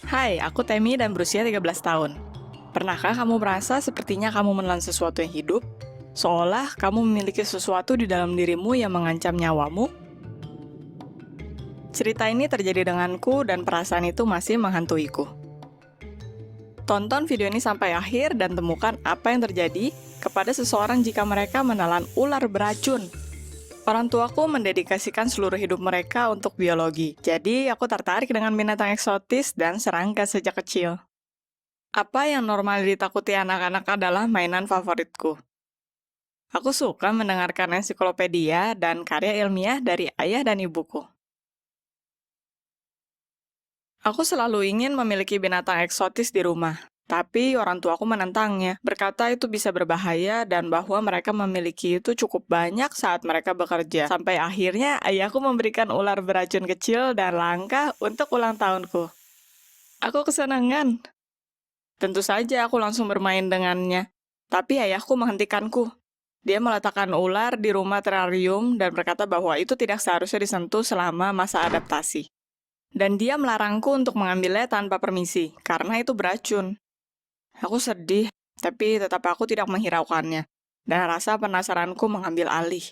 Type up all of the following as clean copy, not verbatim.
Hai, aku Temi dan berusia 13 tahun. Pernahkah kamu merasa sepertinya kamu menelan sesuatu yang hidup? Seolah kamu memiliki sesuatu di dalam dirimu yang mengancam nyawamu? Cerita ini terjadi denganku dan perasaan itu masih menghantuiku. Tonton video ini sampai akhir dan temukan apa yang terjadi kepada seseorang jika mereka menelan ular beracun. Orang tuaku mendedikasikan seluruh hidup mereka untuk biologi, jadi aku tertarik dengan binatang eksotis dan serangga sejak kecil. Apa yang normal ditakuti anak-anak adalah mainan favoritku. Aku suka mendengarkan ensiklopedia dan karya ilmiah dari ayah dan ibuku. Aku selalu ingin memiliki binatang eksotis di rumah, tapi orang tuaku menentangnya, berkata itu bisa berbahaya dan bahwa mereka memiliki itu cukup banyak saat mereka bekerja. Sampai akhirnya ayahku memberikan ular beracun kecil dan langka untuk ulang tahunku. Aku kesenangan. Tentu saja aku langsung bermain dengannya, tapi ayahku menghentikanku. Dia meletakkan ular di rumah terarium dan berkata bahwa itu tidak seharusnya disentuh selama masa adaptasi. Dan dia melarangku untuk mengambilnya tanpa permisi, karena itu beracun. Aku sedih, tapi tetap aku tidak menghiraukannya, dan rasa penasaranku mengambil alih.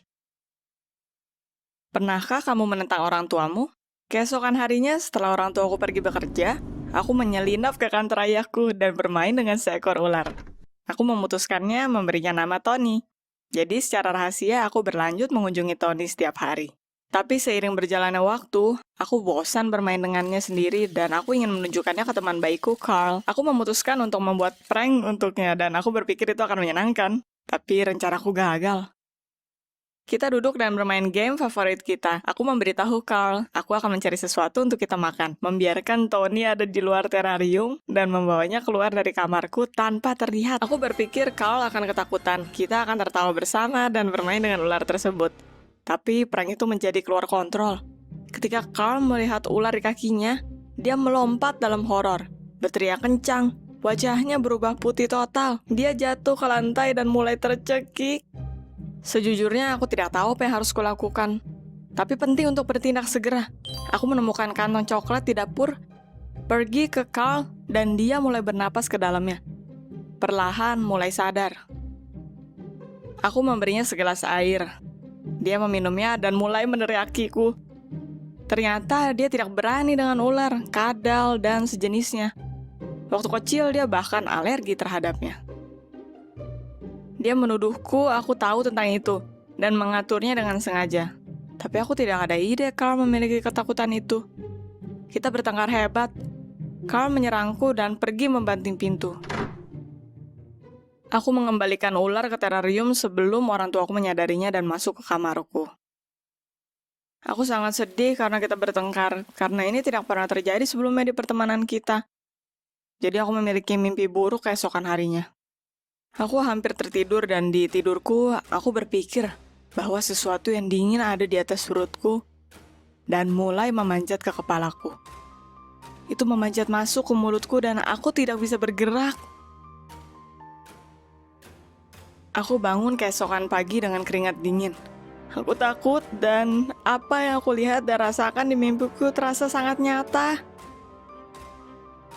Pernahkah kamu menentang orang tuamu? Keesokan harinya setelah orang tuaku pergi bekerja, aku menyelinap ke kantor ayahku dan bermain dengan seekor ular. Aku memutuskannya memberinya nama Tony. Jadi secara rahasia aku berlanjut mengunjungi Tony setiap hari. Tapi seiring berjalannya waktu, aku bosan bermain dengannya sendiri dan aku ingin menunjukkannya ke teman baikku, Carl. Aku memutuskan untuk membuat prank untuknya dan aku berpikir itu akan menyenangkan. Tapi rencanaku gagal. Kita duduk dan bermain game favorit kita. Aku memberitahu Carl, aku akan mencari sesuatu untuk kita makan. Membiarkan Tony ada di luar terarium dan membawanya keluar dari kamarku tanpa terlihat. Aku berpikir Carl akan ketakutan. Kita akan tertawa bersama dan bermain dengan ular tersebut. Tapi prank itu menjadi keluar kontrol. Ketika Carl melihat ular di kakinya, dia melompat dalam horor, berteriak kencang. Wajahnya berubah putih total. Dia jatuh ke lantai dan mulai tercekik. Sejujurnya aku tidak tahu apa yang harus kulakukan. Tapi penting untuk bertindak segera. Aku menemukan kantong coklat di dapur, pergi ke Carl, dan dia mulai bernapas ke dalamnya. Perlahan mulai sadar. Aku memberinya segelas air. Dia meminumnya dan mulai meneriakiku. Ternyata dia tidak berani dengan ular, kadal, dan sejenisnya. Waktu kecil dia bahkan alergi terhadapnya. Dia menuduhku aku tahu tentang itu dan mengaturnya dengan sengaja. Tapi aku tidak ada ide Carl memiliki ketakutan itu. Kita bertengkar hebat. Carl menyerangku dan pergi membanting pintu. Aku mengembalikan ular ke terarium sebelum orang tuaku menyadarinya dan masuk ke kamarku. Aku sangat sedih karena kita bertengkar, karena ini tidak pernah terjadi sebelumnya di pertemanan kita. Jadi aku memiliki mimpi buruk keesokan harinya. Aku hampir tertidur dan di tidurku aku berpikir bahwa sesuatu yang dingin ada di atas perutku dan mulai memanjat ke kepalaku. Itu memanjat masuk ke mulutku dan aku tidak bisa bergerak. Aku bangun keesokan pagi dengan keringat dingin. Aku takut dan apa yang aku lihat dan rasakan di mimpiku terasa sangat nyata.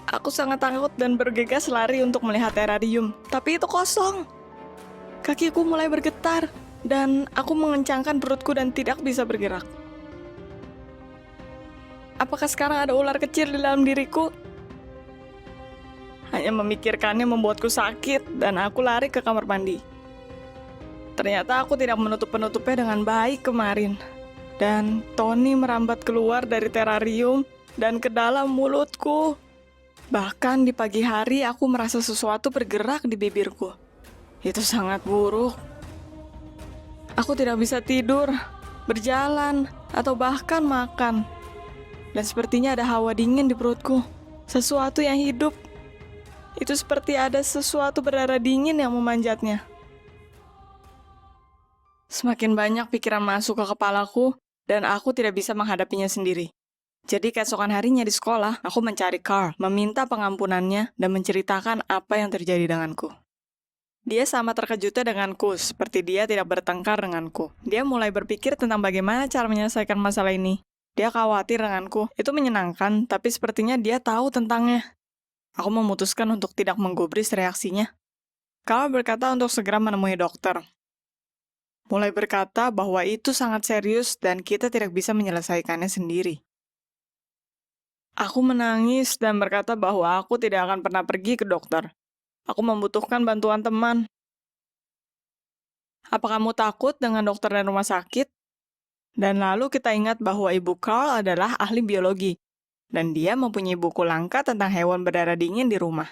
Aku sangat takut dan bergegas lari untuk melihat terarium, tapi itu kosong. Kakiku mulai bergetar dan aku mengencangkan perutku dan tidak bisa bergerak. Apakah sekarang ada ular kecil di dalam diriku? Hanya memikirkannya membuatku sakit dan aku lari ke kamar mandi. Ternyata aku tidak menutup-penutupnya dengan baik kemarin. Dan Tony merambat keluar dari terarium dan ke dalam mulutku. Bahkan di pagi hari aku merasa sesuatu bergerak di bibirku. Itu sangat buruk. Aku tidak bisa tidur, berjalan, atau bahkan makan. Dan sepertinya ada hawa dingin di perutku. Sesuatu yang hidup. Itu seperti ada sesuatu berdarah dingin yang memanjatnya. Semakin banyak pikiran masuk ke kepalaku, dan aku tidak bisa menghadapinya sendiri. Jadi keesokan harinya di sekolah, aku mencari Carl, meminta pengampunannya, dan menceritakan apa yang terjadi denganku. Dia sama terkejutnya denganku, seperti dia tidak bertengkar denganku. Dia mulai berpikir tentang bagaimana cara menyelesaikan masalah ini. Dia khawatir denganku. Itu menyenangkan, tapi sepertinya dia tahu tentangnya. Aku memutuskan untuk tidak menggubris reaksinya. Carl berkata untuk segera menemui dokter. Mulai berkata bahwa itu sangat serius dan kita tidak bisa menyelesaikannya sendiri. Aku menangis dan berkata bahwa aku tidak akan pernah pergi ke dokter. Aku membutuhkan bantuan teman. Apa kamu takut dengan dokter dan rumah sakit? Dan lalu kita ingat bahwa ibu Carl adalah ahli biologi. Dan dia mempunyai buku langka tentang hewan berdarah dingin di rumah.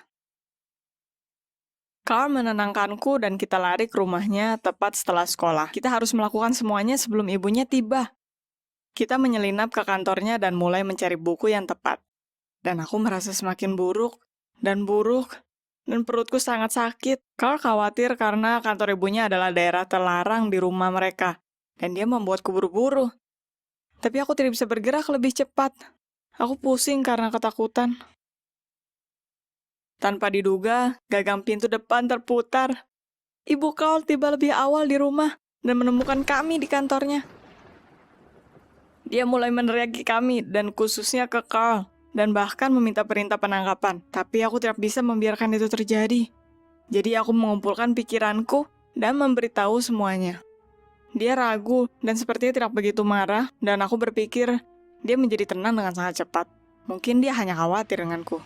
Carl menenangkanku dan kita lari ke rumahnya tepat setelah sekolah. Kita harus melakukan semuanya sebelum ibunya tiba. Kita menyelinap ke kantornya dan mulai mencari buku yang tepat. Dan aku merasa semakin buruk, dan perutku sangat sakit. Carl khawatir karena kantor ibunya adalah daerah terlarang di rumah mereka, dan dia membuatku buru-buru. Tapi aku tidak bisa bergerak lebih cepat. Aku pusing karena ketakutan. Tanpa diduga, gagang pintu depan terputar. Ibu Carl tiba lebih awal di rumah dan menemukan kami di kantornya. Dia mulai meneriaki kami dan khususnya ke Carl dan bahkan meminta perintah penangkapan. Tapi aku tidak bisa membiarkan itu terjadi. Jadi aku mengumpulkan pikiranku dan memberitahu semuanya. Dia ragu dan sepertinya tidak begitu marah dan aku berpikir dia menjadi tenang dengan sangat cepat. Mungkin dia hanya khawatir denganku.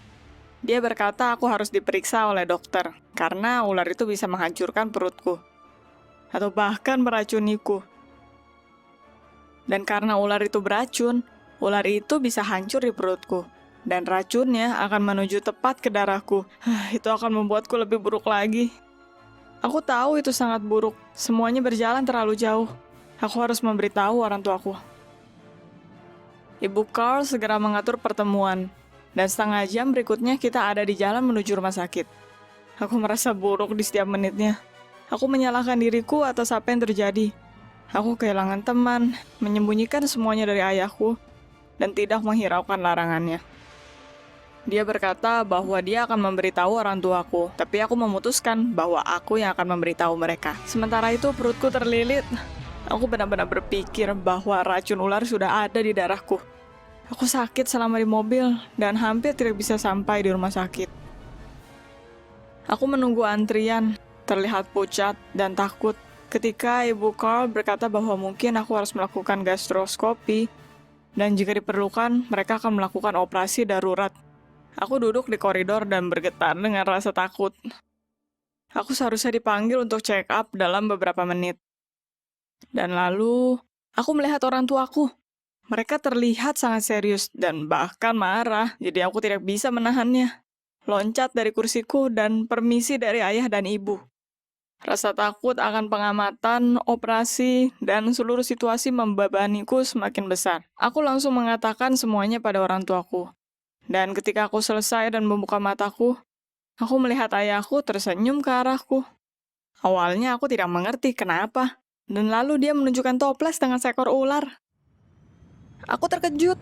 Dia berkata aku harus diperiksa oleh dokter, karena ular itu bisa menghancurkan perutku. Atau bahkan meracuniku. Dan karena ular itu beracun, ular itu bisa hancur di perutku. Dan racunnya akan menuju tepat ke darahku. Itu akan membuatku lebih buruk lagi. Aku tahu itu sangat buruk, semuanya berjalan terlalu jauh. Aku harus memberitahu orang tuaku. Ibu Carl segera mengatur pertemuan. Dan setengah jam berikutnya kita ada di jalan menuju rumah sakit. Aku merasa buruk di setiap menitnya. Aku menyalahkan diriku atas apa yang terjadi. Aku kehilangan teman, menyembunyikan semuanya dari ayahku, dan tidak menghiraukan larangannya. Dia berkata bahwa dia akan memberitahu orang tuaku, tapi aku memutuskan bahwa aku yang akan memberitahu mereka. Sementara itu perutku terlilit. Aku benar-benar berpikir bahwa racun ular sudah ada di darahku. Aku sakit selama di mobil dan hampir tidak bisa sampai di rumah sakit. Aku menunggu antrian, terlihat pucat dan takut ketika Ibu Carl berkata bahwa mungkin aku harus melakukan gastroskopi dan jika diperlukan mereka akan melakukan operasi darurat. Aku duduk di koridor dan bergetar dengan rasa takut. Aku seharusnya dipanggil untuk check up dalam beberapa menit. Dan lalu, aku melihat orang tuaku. Mereka terlihat sangat serius dan bahkan marah, jadi aku tidak bisa menahannya. Loncat dari kursiku dan permisi dari ayah dan ibu. Rasa takut akan pengamatan, operasi, dan seluruh situasi membebaniku semakin besar. Aku langsung mengatakan semuanya pada orang tuaku. Dan ketika aku selesai dan membuka mataku, aku melihat ayahku tersenyum ke arahku. Awalnya aku tidak mengerti kenapa, dan lalu dia menunjukkan toples dengan seekor ular. Aku terkejut.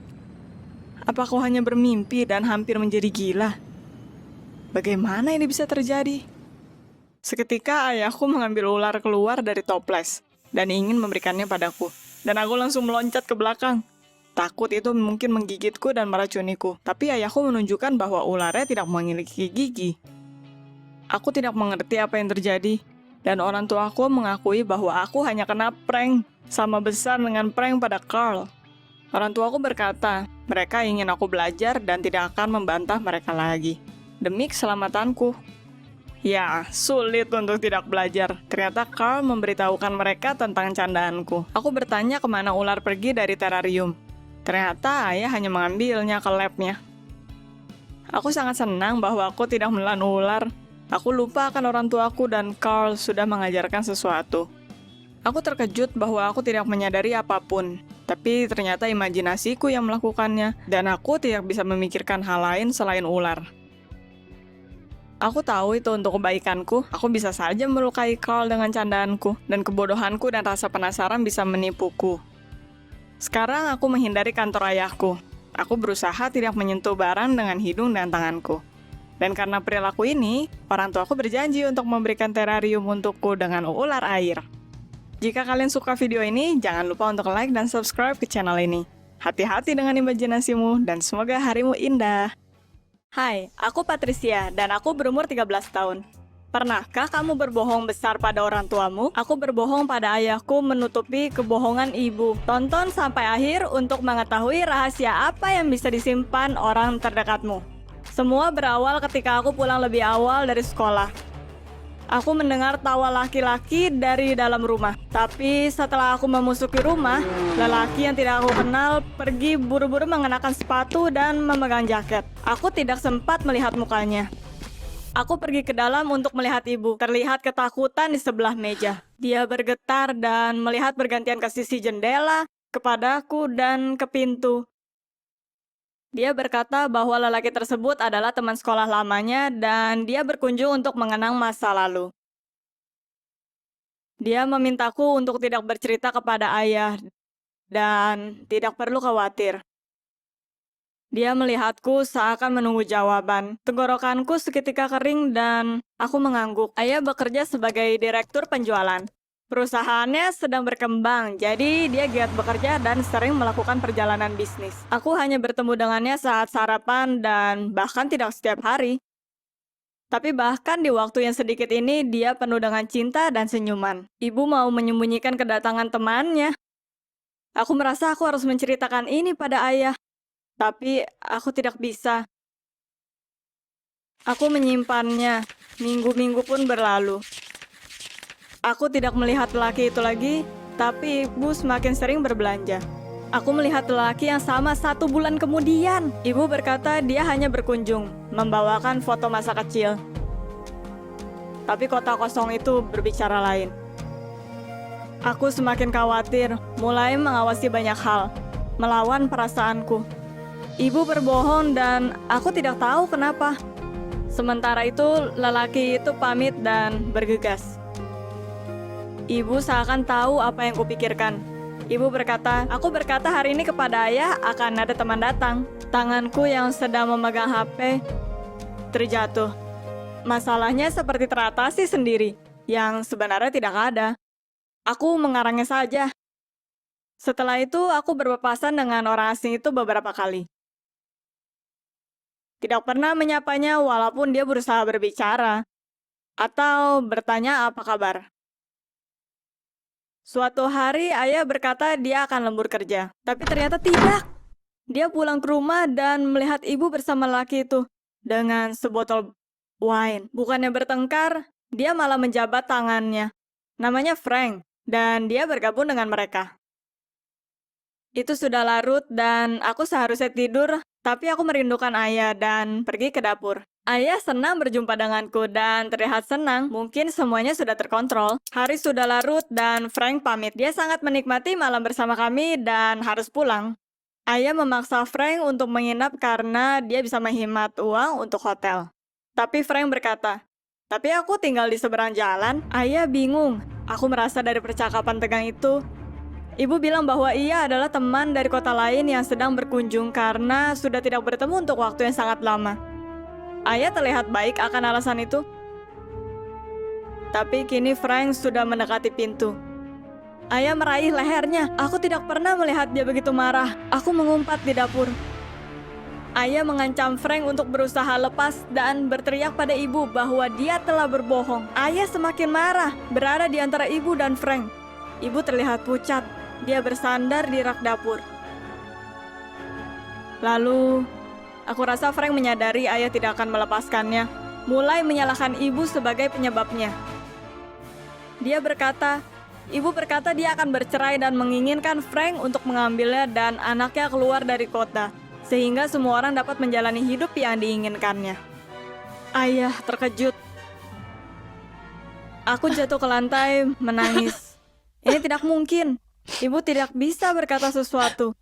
Apa aku hanya bermimpi dan hampir menjadi gila? Bagaimana ini bisa terjadi? Seketika ayahku mengambil ular keluar dari toples dan ingin memberikannya padaku. Dan aku langsung meloncat ke belakang. Takut itu mungkin menggigitku dan meracuniku. Tapi ayahku menunjukkan bahwa ularnya tidak memiliki gigi. Aku tidak mengerti apa yang terjadi. Dan orang tuaku mengakui bahwa aku hanya kena prank. Sama besar dengan prank pada Carl. Orang tuaku berkata, mereka ingin aku belajar dan tidak akan membantah mereka lagi. Demi keselamatanku. Ya, sulit untuk tidak belajar. Ternyata Carl memberitahukan mereka tentang candaanku. Aku bertanya kemana ular pergi dari terarium. Ternyata ayah hanya mengambilnya ke labnya. Aku sangat senang bahwa aku tidak menelan ular. Aku lupa akan orang tuaku dan Carl sudah mengajarkan sesuatu. Aku terkejut bahwa aku tidak menyadari apapun. Tapi ternyata imajinasiku yang melakukannya, dan aku tidak bisa memikirkan hal lain selain ular. Aku tahu itu untuk kebaikanku, aku bisa saja melukai Carl dengan candaanku, dan kebodohanku dan rasa penasaran bisa menipuku. Sekarang aku menghindari kantor ayahku. Aku berusaha tidak menyentuh barang dengan hidung dan tanganku. Dan karena perilaku ini, orang tuaku berjanji untuk memberikan terarium untukku dengan ular air. Jika kalian suka video ini, jangan lupa untuk like dan subscribe ke channel ini. Hati-hati dengan imajinasimu dan semoga harimu indah. Hai, aku Patricia dan aku berumur 13 tahun. Pernahkah kamu berbohong besar pada orang tuamu? Aku berbohong pada ayahku menutupi kebohongan ibu. Tonton sampai akhir untuk mengetahui rahasia apa yang bisa disimpan orang terdekatmu. Semua berawal ketika aku pulang lebih awal dari sekolah. Aku mendengar tawa laki-laki dari dalam rumah. Tapi setelah aku memasuki rumah, lelaki yang tidak aku kenal pergi buru-buru mengenakan sepatu dan memegang jaket. Aku tidak sempat melihat mukanya. Aku pergi ke dalam untuk melihat ibu. Terlihat ketakutan di sebelah meja. Dia bergetar dan melihat bergantian ke sisi jendela, kepadaku, dan ke pintu. Dia berkata bahwa lelaki tersebut adalah teman sekolah lamanya dan dia berkunjung untuk mengenang masa lalu. Dia memintaku untuk tidak bercerita kepada ayah dan tidak perlu khawatir. Dia melihatku seakan menunggu jawaban. Tenggorokanku seketika kering dan aku mengangguk. Ayah bekerja sebagai direktur penjualan. Perusahaannya sedang berkembang, jadi dia giat bekerja dan sering melakukan perjalanan bisnis. Aku hanya bertemu dengannya saat sarapan dan bahkan tidak setiap hari. Tapi bahkan di waktu yang sedikit ini, dia penuh dengan cinta dan senyuman. Ibu mau menyembunyikan kedatangan temannya. Aku merasa aku harus menceritakan ini pada ayah, tapi aku tidak bisa. Aku menyimpannya. Minggu-minggu pun berlalu. Aku tidak melihat lelaki itu lagi, tapi ibu semakin sering berbelanja. Aku melihat lelaki yang sama 1 bulan kemudian. Ibu berkata dia hanya berkunjung, membawakan foto masa kecil. Tapi kota kosong itu berbicara lain. Aku semakin khawatir, mulai mengawasi banyak hal, melawan perasaanku. Ibu berbohong dan aku tidak tahu kenapa. Sementara itu, lelaki itu pamit dan bergegas. Ibu seakan tahu apa yang kupikirkan. Ibu berkata, aku berkata hari ini kepada ayah akan ada teman datang. Tanganku yang sedang memegang HP terjatuh. Masalahnya seperti teratasi sendiri, yang sebenarnya tidak ada. Aku mengarangnya saja. Setelah itu, aku berpapasan dengan orang asing itu beberapa kali. Tidak pernah menyapanya walaupun dia berusaha berbicara atau bertanya apa kabar. Suatu hari ayah berkata dia akan lembur kerja, tapi ternyata tidak. Dia pulang ke rumah dan melihat ibu bersama laki itu dengan sebotol wine. Bukannya bertengkar, dia malah menjabat tangannya. Namanya Frank, dan dia bergabung dengan mereka. Itu sudah larut dan aku seharusnya tidur, tapi aku merindukan ayah dan pergi ke dapur. Ayah senang berjumpa denganku dan terlihat senang, mungkin semuanya sudah terkontrol. Hari sudah larut dan Frank pamit. Dia sangat menikmati malam bersama kami dan harus pulang. Ayah memaksa Frank untuk menginap karena dia bisa menghemat uang untuk hotel. Tapi Frank berkata, tapi aku tinggal di seberang jalan. Ayah bingung. Aku merasa dari percakapan tegang itu, ibu bilang bahwa ia adalah teman dari kota lain yang sedang berkunjung karena sudah tidak bertemu untuk waktu yang sangat lama. Ayah terlihat baik akan alasan itu. Tapi kini Frank sudah mendekati pintu. Ayah meraih lehernya. Aku tidak pernah melihat dia begitu marah. Aku mengumpat di dapur. Ayah mengancam Frank untuk berusaha lepas dan berteriak pada ibu bahwa dia telah berbohong. Ayah semakin marah, berada di antara ibu dan Frank. Ibu terlihat pucat. Dia bersandar di rak dapur. Lalu, aku rasa Frank menyadari ayah tidak akan melepaskannya, mulai menyalahkan ibu sebagai penyebabnya. Ibu berkata dia akan bercerai dan menginginkan Frank untuk mengambilnya dan anaknya keluar dari kota, sehingga semua orang dapat menjalani hidup yang diinginkannya. Ayah terkejut. Aku jatuh ke lantai, menangis. Ini tidak mungkin. Ibu tidak bisa berkata sesuatu.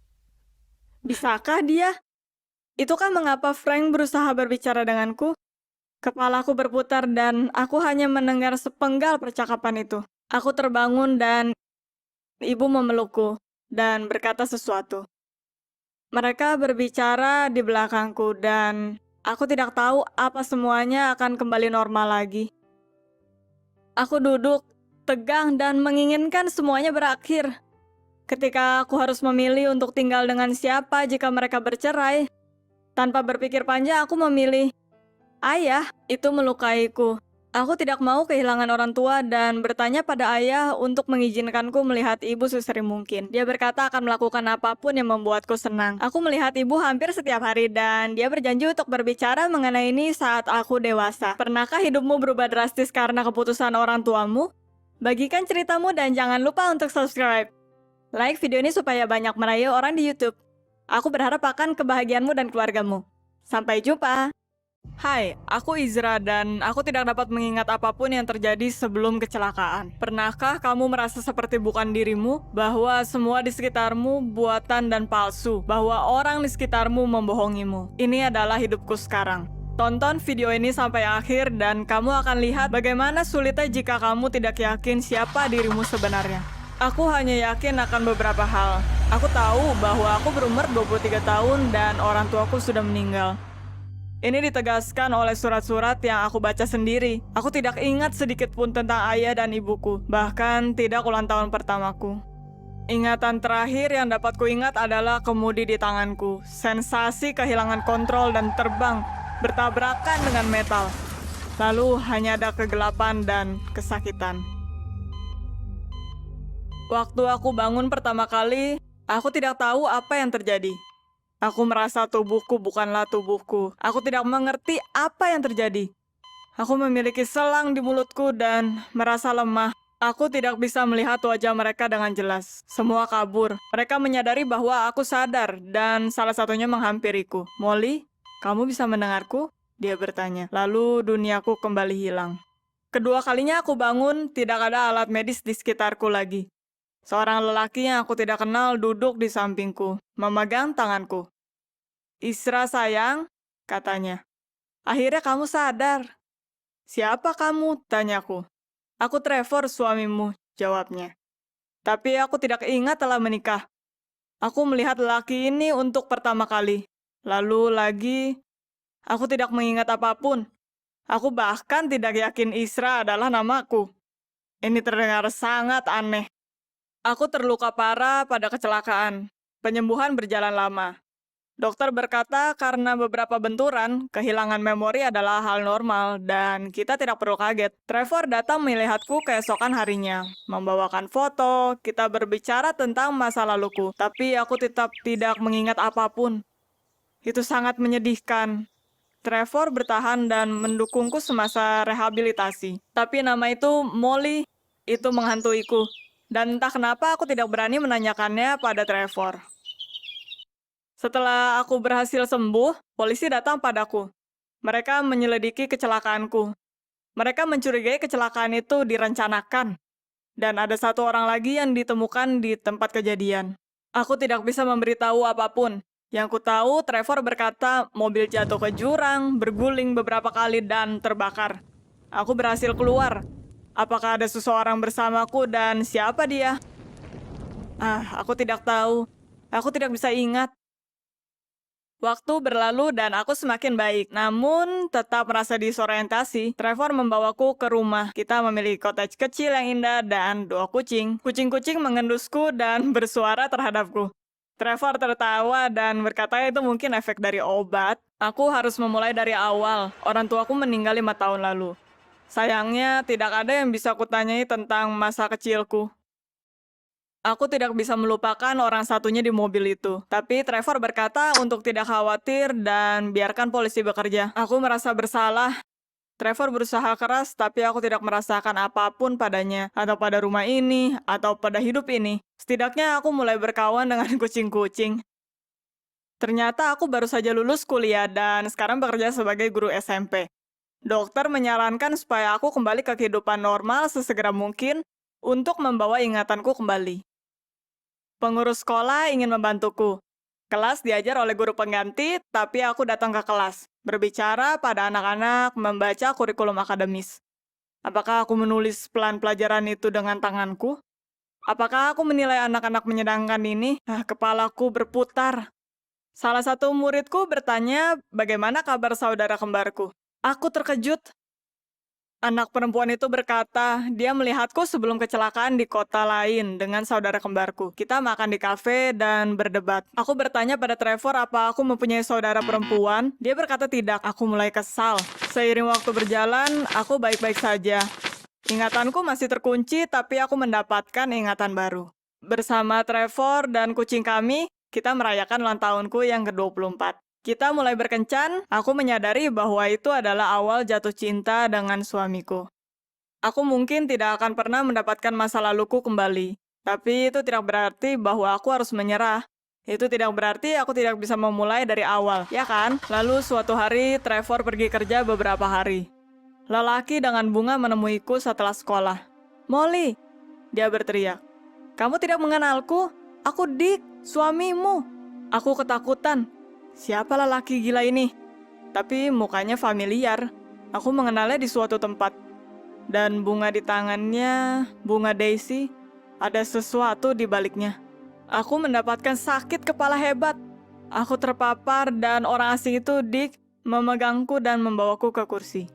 Bisakah dia? Itukah mengapa Frank berusaha berbicara denganku? Kepalaku berputar dan aku hanya mendengar sepenggal percakapan itu. Aku terbangun dan ibu memelukku dan berkata sesuatu. Mereka berbicara di belakangku dan aku tidak tahu apa semuanya akan kembali normal lagi. Aku duduk, tegang dan menginginkan semuanya berakhir. Ketika aku harus memilih untuk tinggal dengan siapa jika mereka bercerai, tanpa berpikir panjang aku memilih ayah. Itu melukaiku. Aku tidak mau kehilangan orang tua dan bertanya pada ayah untuk mengizinkanku melihat ibu sesering mungkin. Dia berkata akan melakukan apapun yang membuatku senang. Aku melihat ibu hampir setiap hari dan dia berjanji untuk berbicara mengenai ini saat aku dewasa. Pernahkah hidupmu berubah drastis karena keputusan orang tuamu? Bagikan ceritamu dan jangan lupa untuk subscribe. Like video ini supaya banyak merayu orang di YouTube. Aku berharap akan kebahagiaanmu dan keluargamu. Sampai jumpa! Hai, aku Izra dan aku tidak dapat mengingat apapun yang terjadi sebelum kecelakaan. Pernahkah kamu merasa seperti bukan dirimu? Bahwa semua di sekitarmu buatan dan palsu? Bahwa orang di sekitarmu membohongimu? Ini adalah hidupku sekarang. Tonton video ini sampai akhir dan kamu akan lihat bagaimana sulitnya jika kamu tidak yakin siapa dirimu sebenarnya. Aku hanya yakin akan beberapa hal. Aku tahu bahwa aku berumur 23 tahun dan orang tuaku sudah meninggal. Ini ditegaskan oleh surat-surat yang aku baca sendiri. Aku tidak ingat sedikit pun tentang ayah dan ibuku, bahkan tidak ulang tahun pertamaku. Ingatan terakhir yang dapat kuingat adalah kemudi di tanganku. Sensasi kehilangan kontrol dan terbang, bertabrakan dengan metal. Lalu hanya ada kegelapan dan kesakitan. Waktu aku bangun pertama kali, aku tidak tahu apa yang terjadi. Aku merasa tubuhku bukanlah tubuhku. Aku tidak mengerti apa yang terjadi. Aku memiliki selang di mulutku dan merasa lemah. Aku tidak bisa melihat wajah mereka dengan jelas. Semua kabur. Mereka menyadari bahwa aku sadar dan salah satunya menghampiriku. "Molly, kamu bisa mendengarku?" Dia bertanya. Lalu duniaku kembali hilang. Kedua kalinya aku bangun, tidak ada alat medis di sekitarku lagi. Seorang lelaki yang aku tidak kenal duduk di sampingku, memegang tanganku. "Isra sayang," katanya. "Akhirnya kamu sadar." "Siapa kamu?" tanyaku. "Aku Trevor, suamimu," jawabnya. "Tapi aku tidak ingat telah menikah." Aku melihat lelaki ini untuk pertama kali. Lalu lagi, aku tidak mengingat apapun. Aku bahkan tidak yakin Isra adalah namaku. Ini terdengar sangat aneh. Aku terluka parah pada kecelakaan. Penyembuhan berjalan lama. Dokter berkata karena beberapa benturan, kehilangan memori adalah hal normal dan kita tidak perlu kaget. Trevor datang melihatku keesokan harinya, membawakan foto, kita berbicara tentang masa laluku, tapi aku tetap tidak mengingat apapun. Itu sangat menyedihkan. Trevor bertahan dan mendukungku semasa rehabilitasi. Tapi nama itu Molly, itu menghantuiku. Dan entah kenapa aku tidak berani menanyakannya pada Trevor. Setelah aku berhasil sembuh, polisi datang padaku. Mereka menyelidiki kecelakaanku. Mereka mencurigai kecelakaan itu direncanakan. Dan ada satu orang lagi yang ditemukan di tempat kejadian. Aku tidak bisa memberitahu apapun. Yang ku tahu, Trevor berkata mobil jatuh ke jurang, berguling beberapa kali dan terbakar. Aku berhasil keluar. Apakah ada seseorang bersamaku dan siapa dia? Aku tidak tahu. Aku tidak bisa ingat. Waktu berlalu dan aku semakin baik, namun tetap merasa disorientasi. Trevor membawaku ke rumah. Kita memiliki cottage kecil yang indah dan 2 kucing. Kucing-kucing mengendusku dan bersuara terhadapku. Trevor tertawa dan berkata itu mungkin efek dari obat. Aku harus memulai dari awal. Orang tuaku meninggal 5 tahun lalu. Sayangnya, tidak ada yang bisa kutanyai tentang masa kecilku. Aku tidak bisa melupakan orang satunya di mobil itu. Tapi Trevor berkata untuk tidak khawatir dan biarkan polisi bekerja. Aku merasa bersalah. Trevor berusaha keras, tapi aku tidak merasakan apapun padanya, atau pada rumah ini, atau pada hidup ini. Setidaknya aku mulai berkawan dengan kucing-kucing. Ternyata aku baru saja lulus kuliah dan sekarang bekerja sebagai guru SMP. Dokter menyarankan supaya aku kembali ke kehidupan normal sesegera mungkin untuk membawa ingatanku kembali. Pengurus sekolah ingin membantuku. Kelas diajar oleh guru pengganti, tapi aku datang ke kelas, berbicara pada anak-anak, membaca kurikulum akademis. Apakah aku menulis plan pelajaran itu dengan tanganku? Apakah aku menilai anak-anak menyenangkan ini? Kepalaku berputar. Salah satu muridku bertanya, bagaimana kabar saudara kembarku? Aku terkejut. Anak perempuan itu berkata, dia melihatku sebelum kecelakaan di kota lain dengan saudara kembarku. Kita makan di kafe dan berdebat. Aku bertanya pada Trevor apa aku mempunyai saudara perempuan. Dia berkata tidak. Aku mulai kesal. Seiring waktu berjalan, aku baik-baik saja. Ingatanku masih terkunci, tapi aku mendapatkan ingatan baru. Bersama Trevor dan kucing kami, kita merayakan ulang tahunku yang ke-24. Kita mulai berkencan, aku menyadari bahwa itu adalah awal jatuh cinta dengan suamiku. Aku mungkin tidak akan pernah mendapatkan masa laluku kembali, tapi itu tidak berarti bahwa aku harus menyerah. Itu tidak berarti aku tidak bisa memulai dari awal, ya kan? Lalu suatu hari, Trevor pergi kerja beberapa hari. Lelaki dengan bunga menemuiku setelah sekolah. "Molly," dia berteriak. "Kamu tidak mengenalku? Aku Dick, suamimu." Aku ketakutan. Siapa lelaki gila ini? Tapi mukanya familiar. Aku mengenalnya di suatu tempat. Dan bunga di tangannya, bunga daisy, ada sesuatu di baliknya. Aku mendapatkan sakit kepala hebat. Aku terpapar dan orang asing itu, Dick, memegangku dan membawaku ke kursi.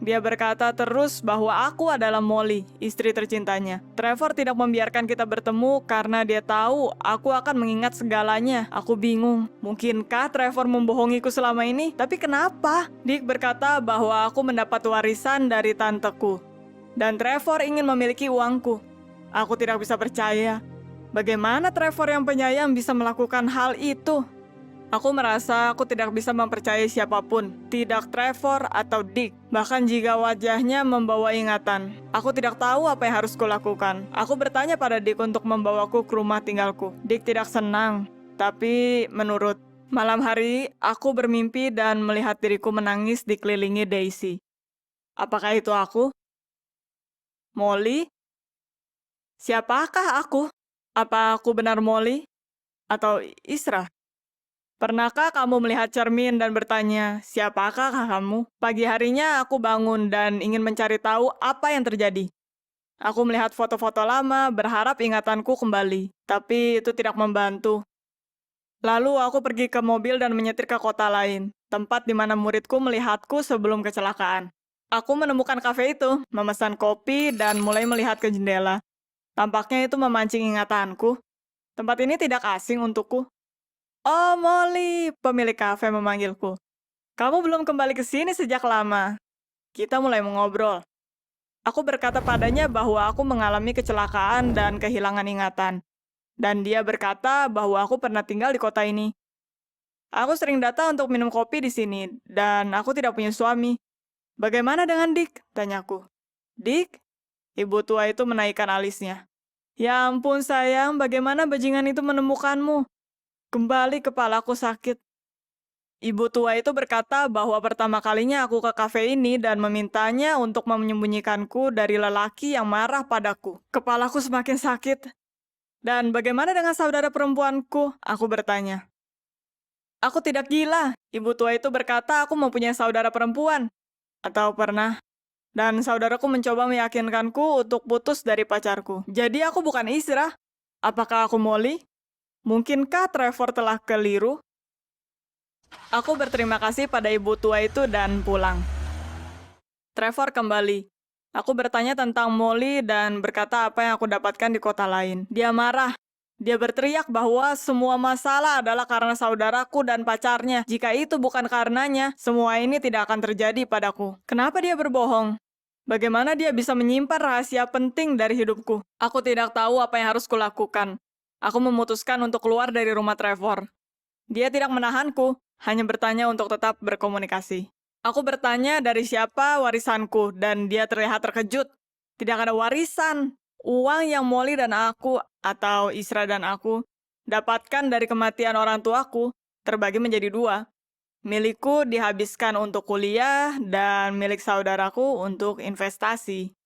Dia berkata terus bahwa aku adalah Molly, istri tercintanya. Trevor tidak membiarkan kita bertemu karena dia tahu aku akan mengingat segalanya. Aku bingung. Mungkinkah Trevor membohongiku selama ini? Tapi kenapa? Dick berkata bahwa aku mendapat warisan dari tanteku. Dan Trevor ingin memiliki uangku. Aku tidak bisa percaya. Bagaimana Trevor yang penyayang bisa melakukan hal itu? Aku merasa aku tidak bisa mempercayai siapapun, tidak Trevor atau Dick. Bahkan jika wajahnya membawa ingatan, aku tidak tahu apa yang harus kulakukan. Aku bertanya pada Dick untuk membawaku ke rumah tinggalku. Dick tidak senang, tapi menurut. Malam hari, aku bermimpi dan melihat diriku menangis dikelilingi Daisy. Apakah itu aku? Molly? Siapakah aku? Apa aku benar Molly? Atau Isra? Pernahkah kamu melihat cermin dan bertanya, siapakah kamu? Pagi harinya aku bangun dan ingin mencari tahu apa yang terjadi. Aku melihat foto-foto lama, berharap ingatanku kembali. Tapi itu tidak membantu. Lalu aku pergi ke mobil dan menyetir ke kota lain, tempat di mana muridku melihatku sebelum kecelakaan. Aku menemukan kafe itu, memesan kopi, dan mulai melihat ke jendela. Tampaknya itu memancing ingatanku. Tempat ini tidak asing untukku. "Oh, Molly," pemilik kafe memanggilku. "Kamu belum kembali ke sini sejak lama." Kita mulai mengobrol. Aku berkata padanya bahwa aku mengalami kecelakaan dan kehilangan ingatan. Dan dia berkata bahwa aku pernah tinggal di kota ini. Aku sering datang untuk minum kopi di sini, dan aku tidak punya suami. "Bagaimana dengan Dick?" tanyaku. "Dick?" Ibu tua itu menaikkan alisnya. "Ya ampun sayang, bagaimana bajingan itu menemukanmu?" Kembali kepalaku sakit. Ibu tua itu berkata bahwa pertama kalinya aku ke kafe ini dan memintanya untuk menyembunyikanku dari lelaki yang marah padaku. Kepalaku semakin sakit. "Dan bagaimana dengan saudara perempuanku?" aku bertanya. "Aku tidak gila." Ibu tua itu berkata aku mempunyai saudara perempuan. Atau pernah. Dan saudaraku mencoba meyakinkanku untuk putus dari pacarku. Jadi aku bukan Isra. Apakah aku Molly? Mungkinkah Trevor telah keliru? Aku berterima kasih pada ibu tua itu dan pulang. Trevor kembali. Aku bertanya tentang Molly dan berkata apa yang aku dapatkan di kota lain. Dia marah. Dia berteriak bahwa semua masalah adalah karena saudaraku dan pacarnya. Jika itu bukan karenanya, semua ini tidak akan terjadi padaku. Kenapa dia berbohong? Bagaimana dia bisa menyimpan rahasia penting dari hidupku? Aku tidak tahu apa yang harus kulakukan. Aku memutuskan untuk keluar dari rumah Trevor. Dia tidak menahanku, hanya bertanya untuk tetap berkomunikasi. Aku bertanya dari siapa warisanku, dan dia terlihat terkejut. Tidak ada warisan. Uang yang Molly dan aku, atau Isra dan aku, dapatkan dari kematian orang tuaku, terbagi menjadi dua. Milikku dihabiskan untuk kuliah, dan milik saudaraku untuk investasi.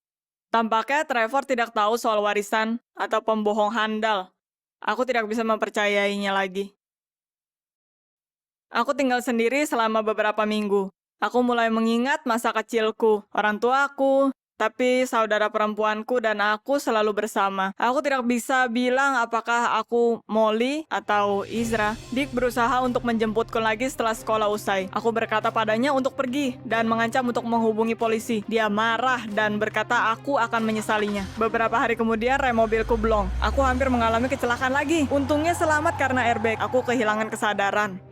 Tampaknya Trevor tidak tahu soal warisan atau pembohong handal. Aku tidak bisa mempercayainya lagi. Aku tinggal sendiri selama beberapa minggu. Aku mulai mengingat masa kecilku, orang tuaku, Tapi saudara perempuanku dan aku selalu bersama. Aku tidak bisa bilang apakah aku Molly atau Izra. Dick berusaha untuk menjemputku lagi setelah sekolah usai. Aku berkata padanya untuk pergi dan mengancam untuk menghubungi polisi. Dia marah dan berkata aku akan menyesalinya. Beberapa hari kemudian rem mobilku blong. Aku hampir mengalami kecelakaan lagi. Untungnya selamat karena airbag. Aku kehilangan kesadaran.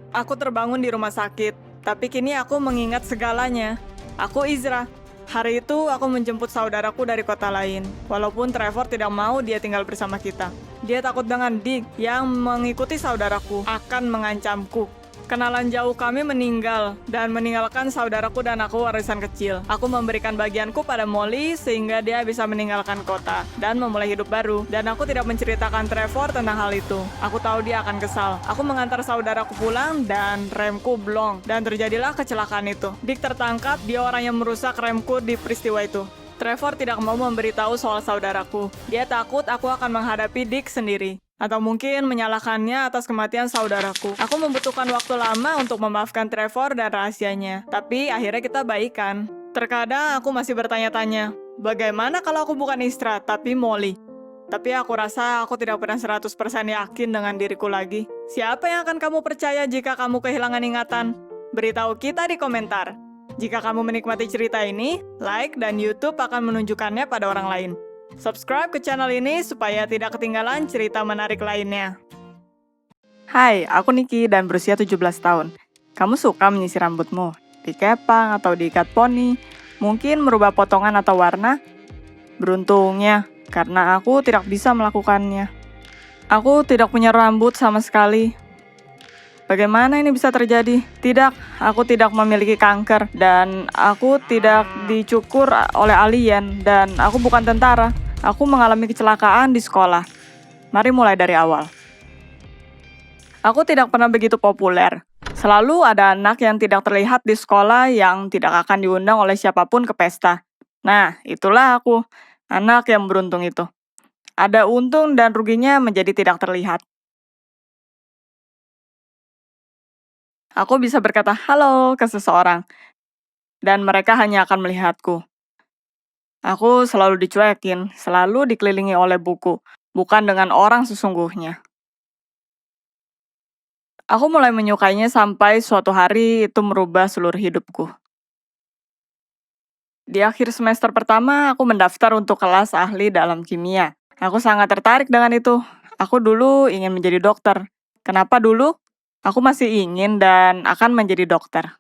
Aku terbangun di rumah sakit, tapi kini aku mengingat segalanya. Aku Izra. Hari itu aku menjemput saudaraku dari kota lain. Walaupun Trevor tidak mau dia tinggal bersama kita. Dia takut dengan Dick yang mengikuti saudaraku akan mengancamku. Kenalan jauh kami meninggal dan meninggalkan saudaraku dan aku warisan kecil. Aku memberikan bagianku pada Molly sehingga dia bisa meninggalkan kota dan memulai hidup baru. Dan aku tidak menceritakan Trevor tentang hal itu. Aku tahu dia akan kesal. Aku mengantar saudaraku pulang dan remku blong. Dan terjadilah kecelakaan itu. Dick tertangkap, dia orang yang merusak remku di peristiwa itu. Trevor tidak mau memberitahu soal saudaraku. Dia takut aku akan menghadapi Dick sendiri. Atau mungkin menyalahkannya atas kematian saudaraku. Aku membutuhkan waktu lama untuk memaafkan Trevor dan rahasianya. Tapi akhirnya kita baikan. Terkadang aku masih bertanya-tanya, bagaimana kalau aku bukan Istra, tapi Molly? Tapi aku rasa aku tidak pernah 100% yakin dengan diriku lagi. Siapa yang akan kamu percaya jika kamu kehilangan ingatan? Beritahu kita di komentar. Jika kamu menikmati cerita ini, like dan YouTube akan menunjukkannya pada orang lain. Subscribe ke channel ini supaya tidak ketinggalan cerita menarik lainnya. Hai, aku Niki dan berusia 17 tahun. Kamu suka menyisir rambutmu? Dikepang atau diikat poni? Mungkin merubah potongan atau warna? Beruntungnya, karena aku tidak bisa melakukannya. Aku tidak punya rambut sama sekali. Bagaimana ini bisa terjadi? Tidak, aku tidak memiliki kanker dan aku tidak dicukur oleh alien dan aku bukan tentara. Aku mengalami kecelakaan di sekolah. Mari mulai dari awal. Aku tidak pernah begitu populer. Selalu ada anak yang tidak terlihat di sekolah yang tidak akan diundang oleh siapapun ke pesta. Nah, itulah aku, anak yang beruntung itu. Ada untung dan ruginya menjadi tidak terlihat. Aku bisa berkata halo ke seseorang, dan mereka hanya akan melihatku. Aku selalu dicuekin, selalu dikelilingi oleh buku, bukan dengan orang sesungguhnya. Aku mulai menyukainya sampai suatu hari itu merubah seluruh hidupku. Di akhir semester pertama, aku mendaftar untuk kelas ahli dalam kimia. Aku sangat tertarik dengan itu. Aku dulu ingin menjadi dokter. Kenapa dulu? Aku masih ingin dan akan menjadi dokter.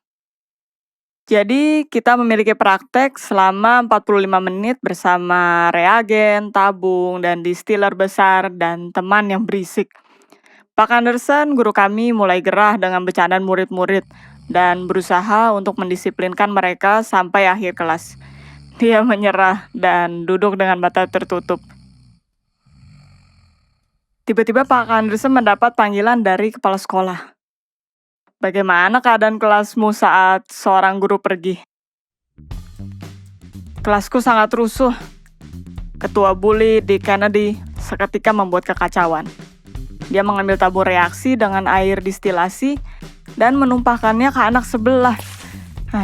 Jadi, kita memiliki praktek selama 45 menit bersama reagen, tabung, dan distiller besar, dan teman yang berisik. Pak Anderson, guru kami mulai gerah dengan bercandaan murid-murid, dan berusaha untuk mendisiplinkan mereka sampai akhir kelas. Dia menyerah dan duduk dengan mata tertutup. Tiba-tiba Pak Anderson mendapat panggilan dari kepala sekolah. Bagaimana keadaan kelasmu saat seorang guru pergi? Kelasku sangat rusuh. Ketua bully Dick Kennedy seketika membuat kekacauan. Dia mengambil tabung reaksi dengan air distilasi dan menumpahkannya ke anak sebelah.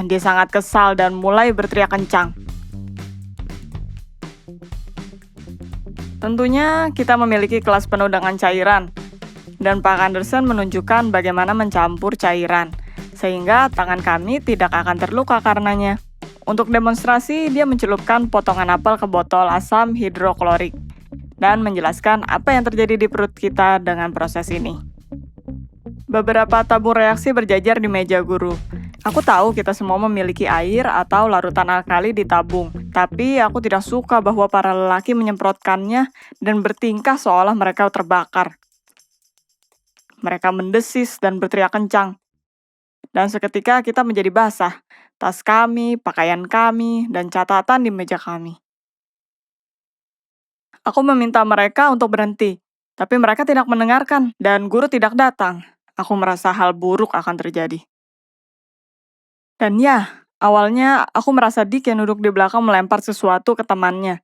Dia sangat kesal dan mulai berteriak kencang. Tentunya kita memiliki kelas penuh dengan cairan. Dan Pak Anderson menunjukkan bagaimana mencampur cairan, sehingga tangan kami tidak akan terluka karenanya. Untuk demonstrasi, dia mencelupkan potongan apel ke botol asam hidroklorik, dan menjelaskan apa yang terjadi di perut kita dengan proses ini. Beberapa tabung reaksi berjajar di meja guru. Aku tahu kita semua memiliki air atau larutan alkali di tabung, tapi aku tidak suka bahwa para lelaki menyemprotkannya dan bertingkah seolah mereka terbakar. Mereka mendesis dan berteriak kencang. Dan seketika kita menjadi basah. Tas kami, pakaian kami, dan catatan di meja kami. Aku meminta mereka untuk berhenti, tapi mereka tidak mendengarkan, dan guru tidak datang. Aku merasa hal buruk akan terjadi. Dan ya, awalnya aku merasa Dick yang duduk di belakang melempar sesuatu ke temannya.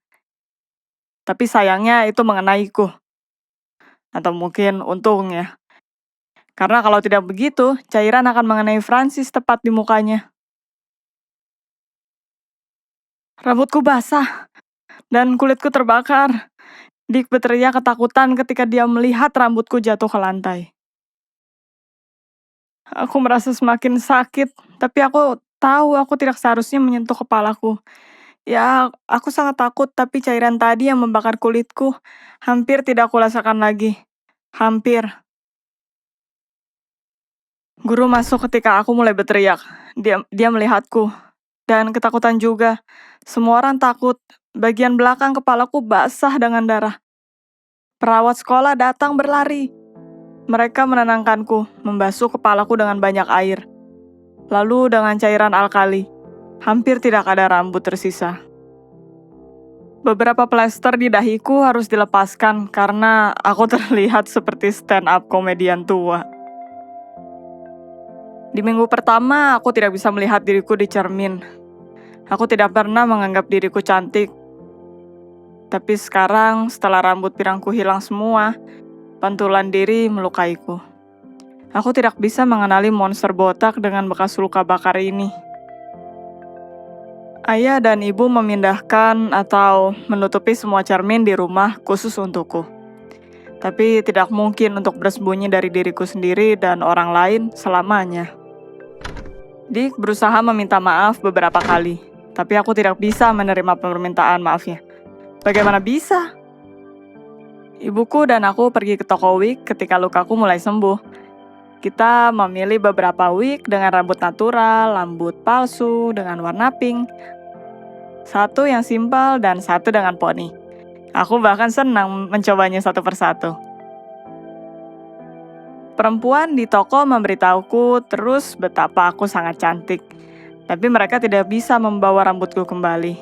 Tapi sayangnya itu mengenaiku. Atau mungkin untungnya. Karena kalau tidak begitu, cairan akan mengenai Francis tepat di mukanya. Rambutku basah dan kulitku terbakar. Dick berteriak ketakutan ketika dia melihat rambutku jatuh ke lantai. Aku merasa semakin sakit, tapi aku tahu aku tidak seharusnya menyentuh kepalaku. Ya, aku sangat takut, tapi cairan tadi yang membakar kulitku hampir tidak aku rasakan lagi. Hampir. Guru masuk ketika aku mulai berteriak. Dia melihatku. Dan ketakutan juga. Semua orang takut. Bagian belakang kepalaku basah dengan darah. Perawat sekolah datang berlari. Mereka menenangkanku, membasuh kepalaku dengan banyak air. Lalu dengan cairan alkali. Hampir tidak ada rambut tersisa. Beberapa plester di dahiku harus dilepaskan karena aku terlihat seperti stand-up komedian tua. Di minggu pertama, aku tidak bisa melihat diriku di cermin. Aku tidak pernah menganggap diriku cantik. Tapi sekarang, setelah rambut pirangku hilang semua, pantulan diri melukaiku. Aku tidak bisa mengenali monster botak dengan bekas luka bakar ini. Ayah dan ibu memindahkan atau menutupi semua cermin di rumah khusus untukku. Tapi tidak mungkin untuk bersembunyi dari diriku sendiri dan orang lain selamanya. Dick berusaha meminta maaf beberapa kali, tapi aku tidak bisa menerima permintaan maafnya. Bagaimana bisa? Ibuku dan aku pergi ke toko wig ketika lukaku mulai sembuh. Kita memilih beberapa wig dengan rambut natural, rambut palsu, dengan warna pink. Satu yang simpel dan satu dengan poni. Aku bahkan senang mencobanya satu persatu. Perempuan di toko memberitahuku terus betapa aku sangat cantik. Tapi mereka tidak bisa membawa rambutku kembali.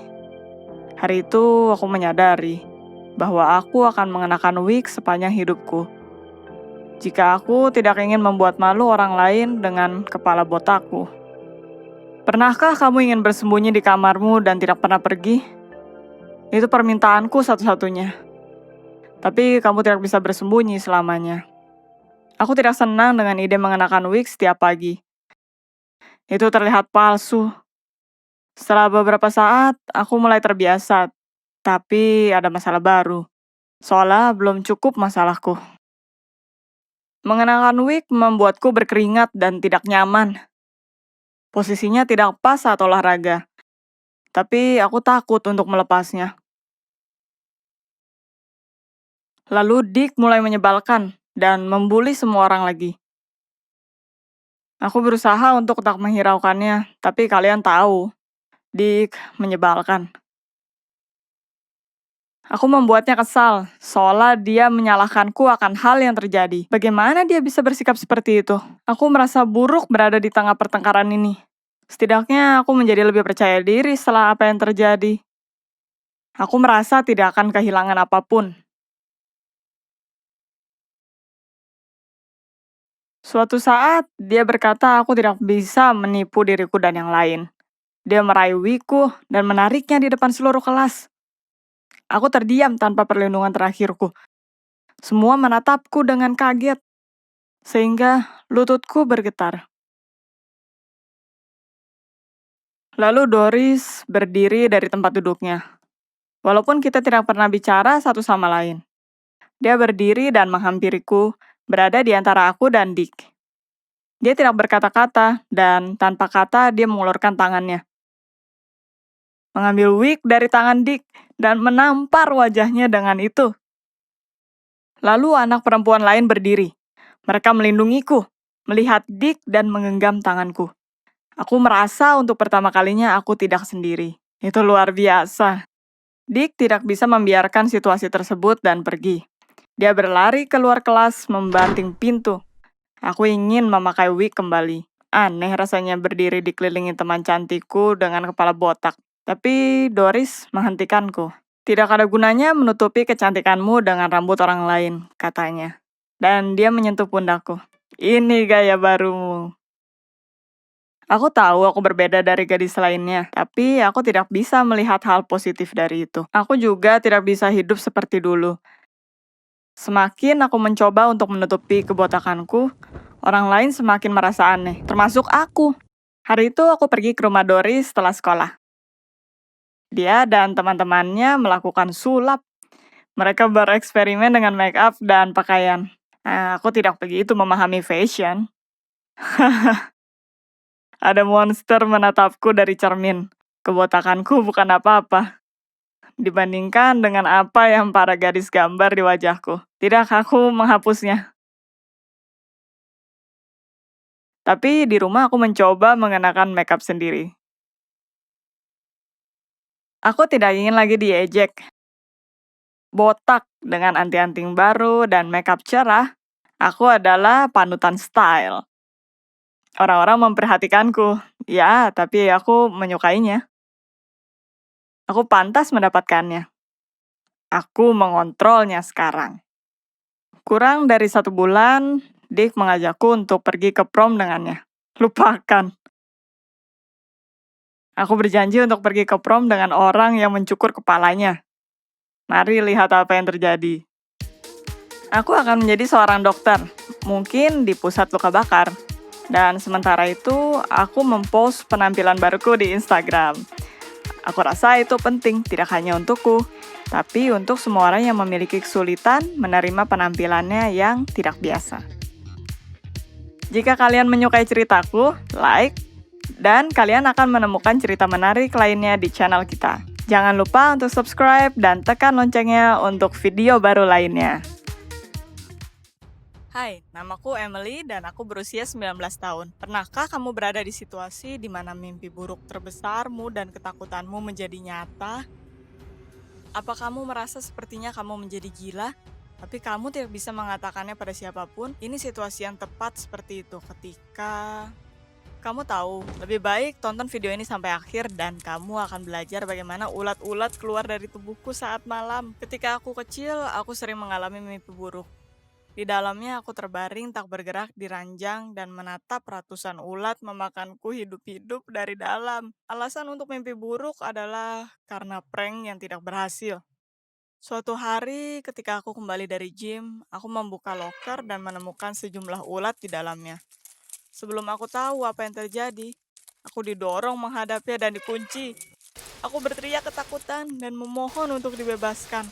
Hari itu aku menyadari bahwa aku akan mengenakan wig sepanjang hidupku. Jika aku tidak ingin membuat malu orang lain dengan kepala botakku. Pernahkah kamu ingin bersembunyi di kamarmu dan tidak pernah pergi? Itu permintaanku satu-satunya. Tapi kamu tidak bisa bersembunyi selamanya. Aku tidak senang dengan ide mengenakan wig setiap pagi. Itu terlihat palsu. Setelah beberapa saat, aku mulai terbiasa. Tapi ada masalah baru. Seolah belum cukup masalahku. Mengenakan wig membuatku berkeringat dan tidak nyaman. Posisinya tidak pas saat olahraga. Tapi aku takut untuk melepasnya. Lalu Dick mulai menyebalkan dan membuli semua orang lagi. Aku berusaha untuk tak menghiraukannya, tapi kalian tahu, Dick menyebalkan. Aku membuatnya kesal, seolah dia menyalahkanku akan hal yang terjadi. Bagaimana dia bisa bersikap seperti itu? Aku merasa buruk berada di tengah pertengkaran ini. Setidaknya aku menjadi lebih percaya diri setelah apa yang terjadi. Aku merasa tidak akan kehilangan apapun. Suatu saat, dia berkata aku tidak bisa menipu diriku dan yang lain. Dia merayuiku dan menariknya di depan seluruh kelas. Aku terdiam tanpa perlindungan terakhirku. Semua menatapku dengan kaget, sehingga lututku bergetar. Lalu Doris berdiri dari tempat duduknya. Walaupun kita tidak pernah bicara satu sama lain. Dia berdiri dan menghampiriku, berada di antara aku dan Dick. Dia tidak berkata-kata, dan tanpa kata dia mengulurkan tangannya. Mengambil wig dari tangan Dick, dan menampar wajahnya dengan itu. Lalu anak perempuan lain berdiri. Mereka melindungiku, melihat Dick dan menggenggam tanganku. Aku merasa untuk pertama kalinya aku tidak sendiri. Itu luar biasa. Dick tidak bisa membiarkan situasi tersebut dan pergi. Dia berlari keluar kelas membanting pintu. Aku ingin memakai wig kembali. Aneh rasanya berdiri dikelilingi teman cantikku dengan kepala botak. Tapi Doris menghentikanku. Tidak ada gunanya menutupi kecantikanmu dengan rambut orang lain, katanya. Dan dia menyentuh pundakku. Ini gaya barumu. Aku tahu aku berbeda dari gadis lainnya, tapi aku tidak bisa melihat hal positif dari itu. Aku juga tidak bisa hidup seperti dulu. Semakin aku mencoba untuk menutupi kebotakanku, orang lain semakin merasa aneh, termasuk aku. Hari itu aku pergi ke rumah Doris setelah sekolah. Dia dan teman-temannya melakukan sulap. Mereka bereksperimen dengan make up dan pakaian. Aku tidak begitu memahami fashion. Ada monster menatapku dari cermin. Kebotakanku bukan apa-apa dibandingkan dengan apa yang para gadis gambar di wajahku. Tidak, aku menghapusnya. Tapi di rumah aku mencoba mengenakan makeup sendiri. Aku tidak ingin lagi diejek. Botak dengan anting-anting baru dan makeup cerah, aku adalah panutan style. Orang-orang memperhatikanku. Ya, tapi aku menyukainya. Aku pantas mendapatkannya. Aku mengontrolnya sekarang. Kurang dari 1 bulan, Dick mengajakku untuk pergi ke prom dengannya. Lupakan. Aku berjanji untuk pergi ke prom dengan orang yang mencukur kepalanya. Mari lihat apa yang terjadi. Aku akan menjadi seorang dokter, mungkin di pusat luka bakar. Dan sementara itu, aku mempost penampilan baruku di Instagram. Aku rasa itu penting, tidak hanya untukku, tapi untuk semua orang yang memiliki kesulitan menerima penampilannya yang tidak biasa. Jika kalian menyukai ceritaku, like, dan kalian akan menemukan cerita menarik lainnya di channel kita. Jangan lupa untuk subscribe dan tekan loncengnya untuk video baru lainnya. Hai, namaku Emily dan aku berusia 19 tahun. Pernahkah kamu berada di situasi di mana mimpi buruk terbesarmu dan ketakutanmu menjadi nyata? Apa kamu merasa sepertinya kamu menjadi gila, tapi kamu tidak bisa mengatakannya pada siapapun? Ini situasi yang tepat seperti itu ketika kamu tahu, lebih baik tonton video ini sampai akhir dan kamu akan belajar bagaimana ulat-ulat keluar dari tubuhku saat malam. Ketika aku kecil, aku sering mengalami mimpi buruk. Di dalamnya aku terbaring tak bergerak di ranjang dan menatap ratusan ulat memakanku hidup-hidup dari dalam. Alasan untuk mimpi buruk adalah karena prank yang tidak berhasil. Suatu hari ketika aku kembali dari gym, aku membuka loker dan menemukan sejumlah ulat di dalamnya. Sebelum aku tahu apa yang terjadi, aku didorong menghadapnya dan dikunci. Aku berteriak ketakutan dan memohon untuk dibebaskan.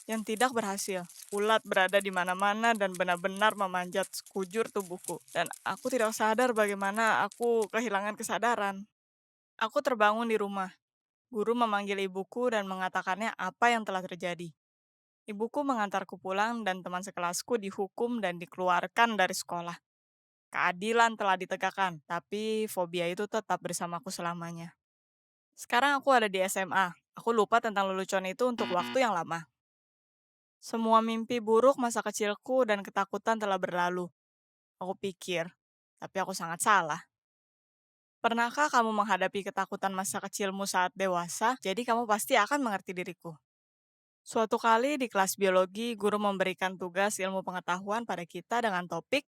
Yang tidak berhasil. Ulat berada di mana-mana dan benar-benar memanjat sekujur tubuhku. Dan aku tidak sadar bagaimana aku kehilangan kesadaran. Aku terbangun di rumah. Guru memanggil ibuku dan mengatakannya apa yang telah terjadi. Ibuku mengantarku pulang dan teman sekelasku dihukum dan dikeluarkan dari sekolah. Keadilan telah ditegakkan, tapi fobia itu tetap bersamaku selamanya. Sekarang aku ada di SMA. Aku lupa tentang lelucon itu untuk waktu yang lama. Semua mimpi buruk masa kecilku dan ketakutan telah berlalu. Aku pikir, tapi aku sangat salah. Pernahkah kamu menghadapi ketakutan masa kecilmu saat dewasa? Jadi kamu pasti akan mengerti diriku. Suatu kali di kelas biologi, guru memberikan tugas ilmu pengetahuan pada kita dengan topik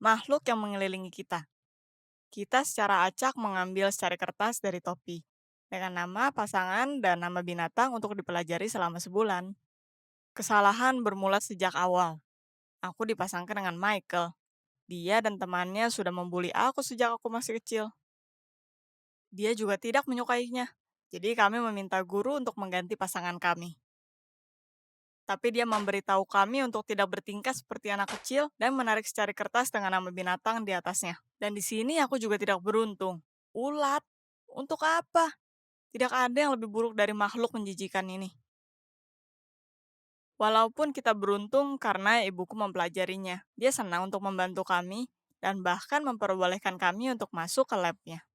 makhluk yang mengelilingi kita. Kita secara acak mengambil secari kertas dari topi dengan nama, pasangan, dan nama binatang untuk dipelajari selama sebulan. Kesalahan bermula sejak awal. Aku dipasangkan dengan Michael. Dia dan temannya sudah membuli aku sejak aku masih kecil. Dia juga tidak menyukainya. Jadi kami meminta guru untuk mengganti pasangan kami. Tapi dia memberitahu kami untuk tidak bertingkah seperti anak kecil dan menarik secari kertas dengan nama binatang di atasnya. Dan di sini aku juga tidak beruntung. Ulat? Untuk apa? Tidak ada yang lebih buruk dari makhluk menjijikan ini. Walaupun kita beruntung karena ibuku mempelajarinya, dia senang untuk membantu kami dan bahkan memperbolehkan kami untuk masuk ke labnya.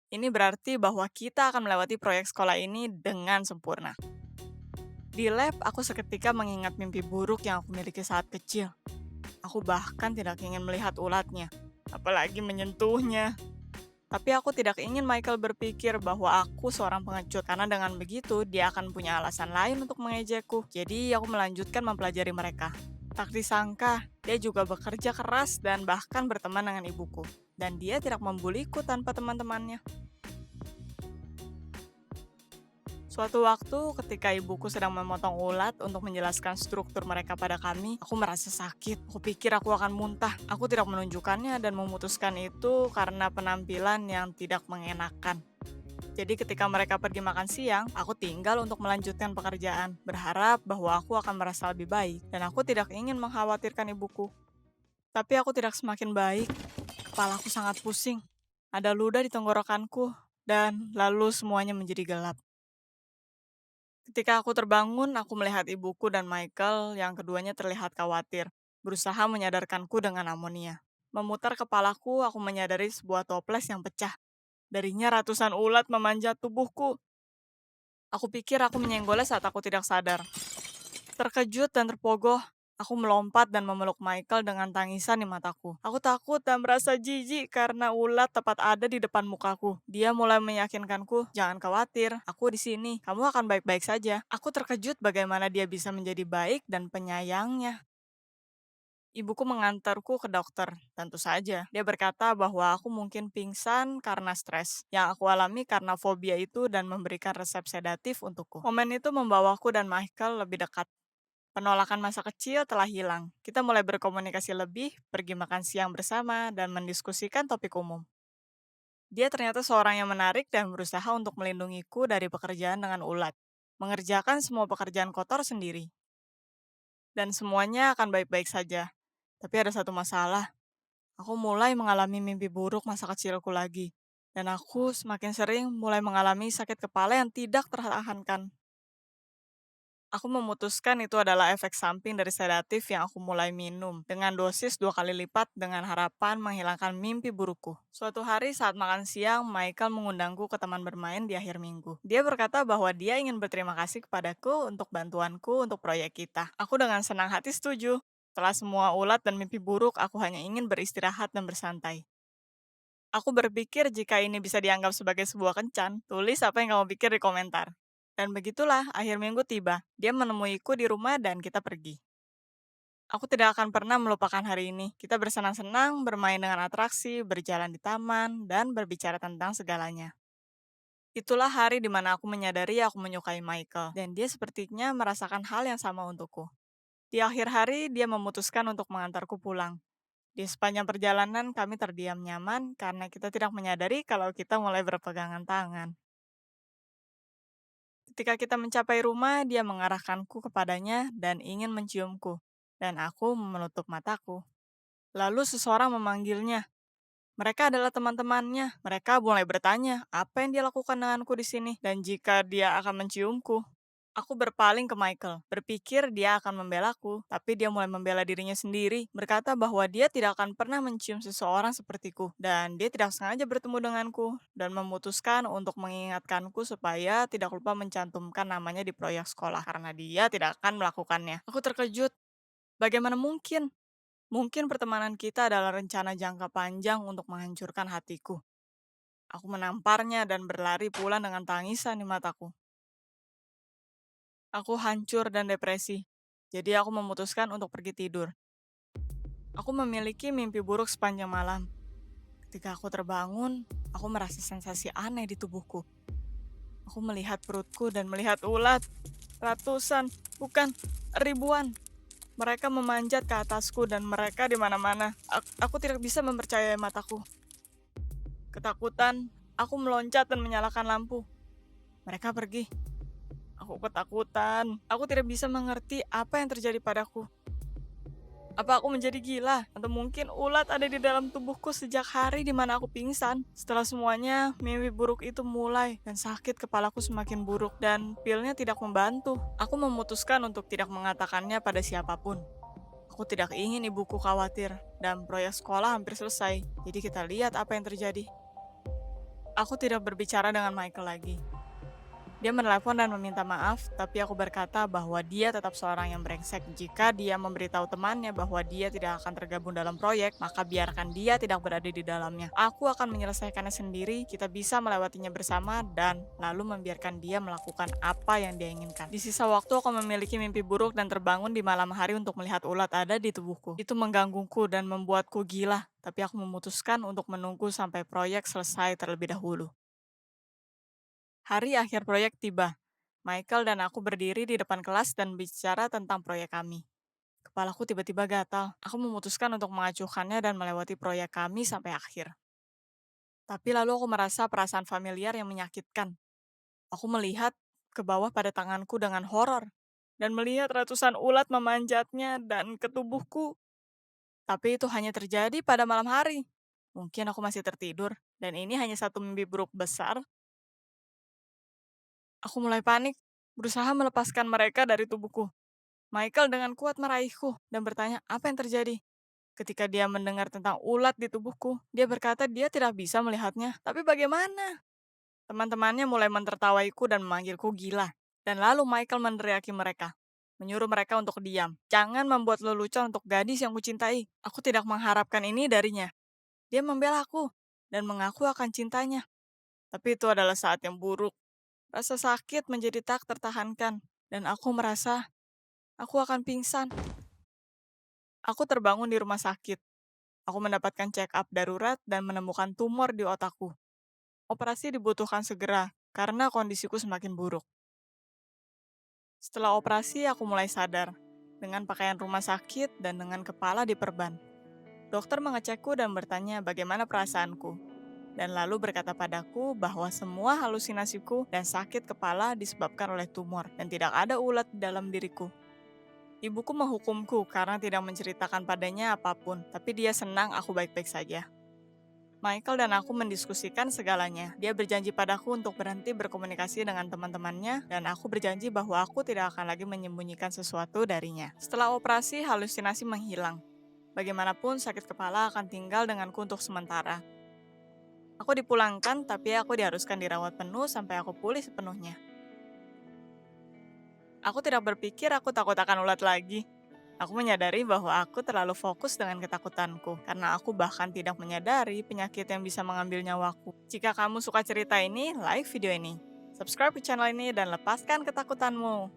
Ini berarti bahwa kita akan melewati proyek sekolah ini dengan sempurna. Di lab, aku seketika mengingat mimpi buruk yang aku miliki saat kecil. Aku bahkan tidak ingin melihat ulatnya, apalagi menyentuhnya. Tapi aku tidak ingin Michael berpikir bahwa aku seorang pengecut, karena dengan begitu dia akan punya alasan lain untuk mengejekku. Jadi aku melanjutkan mempelajari mereka. Tak disangka, dia juga bekerja keras dan bahkan berteman dengan ibuku. Dan dia tidak membuliku tanpa teman-temannya. Suatu waktu ketika ibuku sedang memotong ulat untuk menjelaskan struktur mereka pada kami, aku merasa sakit. Aku pikir aku akan muntah. Aku tidak menunjukkannya dan memutuskan itu karena penampilan yang tidak mengenakan. Jadi ketika mereka pergi makan siang, aku tinggal untuk melanjutkan pekerjaan, berharap bahwa aku akan merasa lebih baik, dan aku tidak ingin mengkhawatirkan ibuku. Tapi aku tidak semakin baik, kepalaku sangat pusing, ada ludah di tenggorokanku, dan lalu semuanya menjadi gelap. Ketika aku terbangun, aku melihat ibuku dan Michael yang keduanya terlihat khawatir, berusaha menyadarkanku dengan amonia. Memutar kepalaku, aku menyadari sebuah toples yang pecah. Darinya ratusan ulat memanjat tubuhku. Aku pikir aku menyenggolnya saat aku tidak sadar. Terkejut dan terpogoh, aku melompat dan memeluk Michael dengan tangisan di mataku. Aku takut dan merasa jijik karena ulat tepat ada di depan mukaku. Dia mulai meyakinkanku, jangan khawatir, aku di sini, kamu akan baik-baik saja. Aku terkejut bagaimana dia bisa menjadi baik dan penyayangnya. Ibuku mengantarku ke dokter, tentu saja. Dia berkata bahwa aku mungkin pingsan karena stres, yang aku alami karena fobia itu dan memberikan resep sedatif untukku. Momen itu membawaku dan Michael lebih dekat. Penolakan masa kecil telah hilang. Kita mulai berkomunikasi lebih, pergi makan siang bersama, dan mendiskusikan topik umum. Dia ternyata seorang yang menarik dan berusaha untuk melindungiku dari pekerjaan dengan ulat. Mengerjakan semua pekerjaan kotor sendiri. Dan semuanya akan baik-baik saja. Tapi ada satu masalah. Aku mulai mengalami mimpi buruk masa kecilku lagi. Dan aku semakin sering mulai mengalami sakit kepala yang tidak tertahankan. Aku memutuskan itu adalah efek samping dari sedatif yang aku mulai minum, dengan dosis 2 kali lipat dengan harapan menghilangkan mimpi burukku. Suatu hari saat makan siang, Michael mengundangku ke taman bermain di akhir minggu. Dia berkata bahwa dia ingin berterima kasih kepadaku untuk bantuanku untuk proyek kita. Aku dengan senang hati setuju. Setelah semua ulat dan mimpi buruk, aku hanya ingin beristirahat dan bersantai. Aku berpikir jika ini bisa dianggap sebagai sebuah kencan, tulis apa yang kamu pikir di komentar. Dan begitulah, akhir minggu tiba. Dia menemuiku di rumah dan kita pergi. Aku tidak akan pernah melupakan hari ini. Kita bersenang-senang, bermain dengan atraksi, berjalan di taman, dan berbicara tentang segalanya. Itulah hari di mana aku menyadari aku menyukai Michael, dan dia sepertinya merasakan hal yang sama untukku. Di akhir hari, dia memutuskan untuk mengantarku pulang. Di sepanjang perjalanan, kami terdiam nyaman karena kita tidak menyadari kalau kita mulai berpegangan tangan. Ketika kita mencapai rumah, dia mengarahkanku kepadanya dan ingin menciumku, dan aku menutup mataku. Lalu seseorang memanggilnya. Mereka adalah teman-temannya. Mereka mulai bertanya, apa yang dia lakukan denganku di sini, dan jika dia akan menciumku. Aku berpaling ke Michael, berpikir dia akan membelaku, tapi dia mulai membela dirinya sendiri, berkata bahwa dia tidak akan pernah mencium seseorang sepertiku, dan dia tidak sengaja bertemu denganku, dan memutuskan untuk mengingatkanku supaya tidak lupa mencantumkan namanya di proyek sekolah, karena dia tidak akan melakukannya. Aku terkejut, bagaimana mungkin? Mungkin pertemanan kita adalah rencana jangka panjang untuk menghancurkan hatiku. Aku menamparnya dan berlari pulang dengan tangisan di mataku. Aku hancur dan depresi, jadi aku memutuskan untuk pergi tidur. Aku memiliki mimpi buruk sepanjang malam. Ketika aku terbangun, aku merasa sensasi aneh di tubuhku. Aku melihat perutku dan melihat ulat. Ratusan, bukan ribuan. Mereka memanjat ke atasku dan mereka di mana-mana. Aku tidak bisa mempercayai mataku. Ketakutan, aku meloncat dan menyalakan lampu. Mereka pergi. Aku ketakutan. Aku tidak bisa mengerti apa yang terjadi padaku. Apa aku menjadi gila? Atau mungkin ulat ada di dalam tubuhku sejak hari di mana aku pingsan? Setelah semuanya, mimpi buruk itu mulai dan sakit kepalaku semakin buruk dan pilnya tidak membantu. Aku memutuskan untuk tidak mengatakannya pada siapapun. Aku tidak ingin ibuku khawatir dan proyek sekolah hampir selesai. Jadi kita lihat apa yang terjadi. Aku tidak berbicara dengan Michael lagi. Dia menelepon dan meminta maaf, tapi aku berkata bahwa dia tetap seorang yang brengsek. Jika dia memberitahu temannya bahwa dia tidak akan tergabung dalam proyek, maka biarkan dia tidak berada di dalamnya. Aku akan menyelesaikannya sendiri, kita bisa melewatinya bersama, dan lalu membiarkan dia melakukan apa yang dia inginkan. Di sisa waktu, aku memiliki mimpi buruk dan terbangun di malam hari untuk melihat ulat ada di tubuhku. Itu menggangguku dan membuatku gila, tapi aku memutuskan untuk menunggu sampai proyek selesai terlebih dahulu. Hari akhir proyek tiba. Michael dan aku berdiri di depan kelas dan bicara tentang proyek kami. Kepalaku tiba-tiba gatal. Aku memutuskan untuk mengacuhkannya dan melewati proyek kami sampai akhir. Tapi lalu aku merasa perasaan familiar yang menyakitkan. Aku melihat ke bawah pada tanganku dengan horor, dan melihat ratusan ulat memanjatnya dan ke tubuhku. Tapi itu hanya terjadi pada malam hari. Mungkin aku masih tertidur, dan ini hanya satu mimpi buruk besar. Aku mulai panik, berusaha melepaskan mereka dari tubuhku. Michael dengan kuat meraihku dan bertanya apa yang terjadi. Ketika dia mendengar tentang ulat di tubuhku, dia berkata dia tidak bisa melihatnya. Tapi bagaimana? Teman-temannya mulai mentertawaiku dan memanggilku gila. Dan lalu Michael meneriaki mereka, menyuruh mereka untuk diam. Jangan membuat lelucon untuk gadis yang kucintai. Aku tidak mengharapkan ini darinya. Dia membela aku dan mengaku akan cintanya. Tapi itu adalah saat yang buruk. Rasa sakit menjadi tak tertahankan. Dan aku merasa aku akan pingsan. Aku terbangun di rumah sakit. Aku mendapatkan check up darurat dan menemukan tumor di otakku. Operasi dibutuhkan segera karena kondisiku semakin buruk. Setelah operasi, aku mulai sadar dengan pakaian rumah sakit dan dengan kepala diperban. Dokter mengecekku dan bertanya bagaimana perasaanku, dan lalu berkata padaku bahwa semua halusinasiku dan sakit kepala disebabkan oleh tumor dan tidak ada ulat di dalam diriku. Ibuku menghukumku karena tidak menceritakan padanya apapun, tapi dia senang aku baik-baik saja. Michael dan aku mendiskusikan segalanya. Dia berjanji padaku untuk berhenti berkomunikasi dengan teman-temannya, dan aku berjanji bahwa aku tidak akan lagi menyembunyikan sesuatu darinya. Setelah operasi, halusinasi menghilang. Bagaimanapun, sakit kepala akan tinggal denganku untuk sementara. Aku dipulangkan, tapi aku diharuskan dirawat penuh sampai aku pulih sepenuhnya. Aku tidak berpikir aku takut akan ulat lagi. Aku menyadari bahwa aku terlalu fokus dengan ketakutanku, karena aku bahkan tidak menyadari penyakit yang bisa mengambil nyawaku. Jika kamu suka cerita ini, like video ini. Subscribe ke channel ini dan lepaskan ketakutanmu.